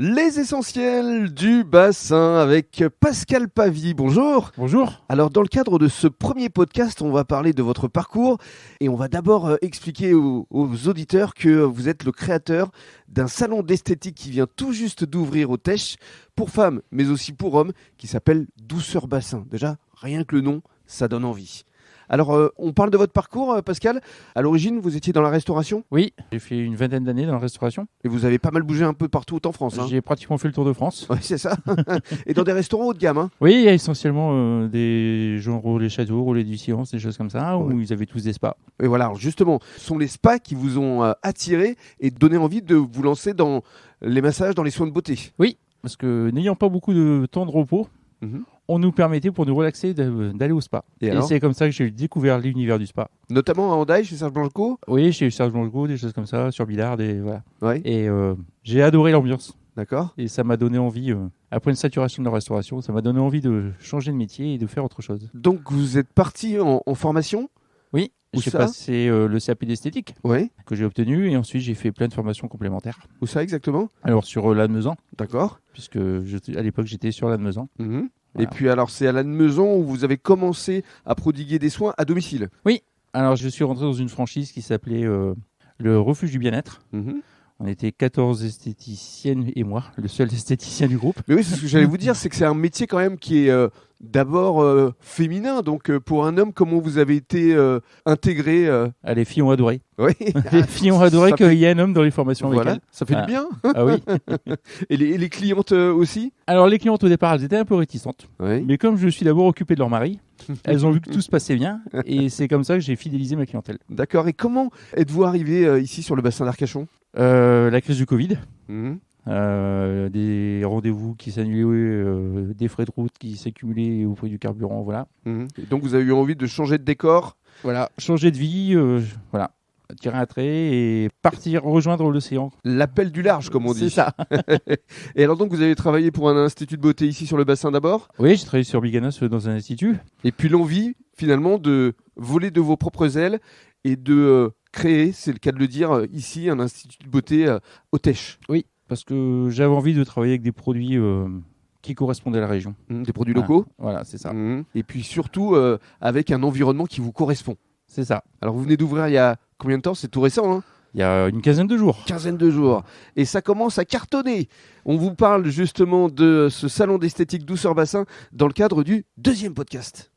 Les essentiels du bassin avec Pascal Pavie. Bonjour. Bonjour. Alors dans le cadre de ce premier podcast, on va parler de votre parcours et on va d'abord expliquer aux auditeurs que vous êtes le créateur d'un salon d'esthétique qui vient tout juste d'ouvrir au Tech pour femmes mais aussi pour hommes qui s'appelle Douceur Bassin. Déjà, rien que le nom, ça donne envie. Alors, on parle de votre parcours, Pascal. À l'origine, vous étiez dans la restauration Oui, j'ai fait une vingtaine d'années dans la restauration. et vous avez pas mal bougé un peu partout en France. Hein. J'ai pratiquement fait le tour de France. Oui, c'est ça. Et dans des restaurants haut de gamme. Hein. Oui, il y a essentiellement des gens Relais Château, Relais du Silence, des choses comme ça, Ouais. où ils avaient tous des spas. Et voilà, alors justement, ce sont les spas qui vous ont attiré et donné envie de vous lancer dans les massages, dans les soins de beauté. Parce que n'ayant pas beaucoup de temps de repos, Mhm. on nous permettait pour nous relaxer d'aller au spa. Et Et alors c'est comme ça que j'ai découvert l'univers du spa. Notamment à Hendaye, chez Serge Blanco. Oui, chez Serge Blanco, des choses comme ça, sur Billard, et voilà. Oui, Et j'ai adoré l'ambiance. d'accord. Et ça m'a donné envie, après une saturation de la restauration, ça m'a donné envie de changer de métier et de faire autre chose. Donc vous êtes parti en formation. Oui, Où j'ai ça passé le CAP d'esthétique Oui. que j'ai obtenu et ensuite j'ai fait plein de formations complémentaires. Où ça exactement Alors sur Lannemezan, D'accord. puisque à l'époque j'étais sur Lannemezan. Mhm. Voilà. Et puis alors c'est à Lannemezan où vous avez commencé à prodiguer des soins à domicile. Alors je suis rentré dans une franchise qui s'appelait le Refuge du Bien-être. Mhm. On était 14 esthéticiennes et moi, le seul esthéticien du groupe. Mais oui, c'est ce que j'allais vous dire, c'est que c'est un métier quand même qui est d'abord féminin. Donc pour un homme, comment vous avez été intégré Ah, les filles ont adoré. Oui. Les filles ont adoré Ça qu'il fait- y ait un homme dans les formations avec Voilà, elles. ça fait Ah. du bien. Ah oui. Et les clientes aussi. Alors les clientes au départ, elles étaient un peu réticentes. Oui. Mais comme je suis d'abord occupé de leur mari, elles ont vu que tout se passait bien. Et c'est comme ça que j'ai fidélisé ma clientèle. D'accord. Et comment êtes-vous arrivé ici sur le bassin d'Arcachon? La crise du Covid. Mhm. Des rendez-vous qui s'annulaient, des frais de route qui s'accumulaient au prix du carburant, voilà. Mhm. Et donc vous avez eu envie de changer de décor. Voilà, changer de vie, voilà, tirer un trait et partir rejoindre l'océan. L'appel du large, comme on dit. C'est ça. Et alors donc vous avez travaillé pour un institut de beauté ici sur le bassin d'abord. Oui, j'ai travaillé sur Biganos dans un institut. Et puis l'envie finalement de voler de vos propres ailes et de créer, c'est le cas de le dire, ici un institut de beauté au Tech. Parce que j'avais envie de travailler avec des produits qui correspondaient à la région. Des produits locaux. Voilà, c'est ça. Mhm. Et puis surtout avec un environnement qui vous correspond. C'est ça. Alors vous venez d'ouvrir il y a combien de temps? C'est tout récent, hein? Il y a une quinzaine de jours. Quinzaine de jours. Et ça commence à cartonner. On vous parle justement de ce salon d'esthétique Douceur Bassin dans le cadre du deuxième podcast.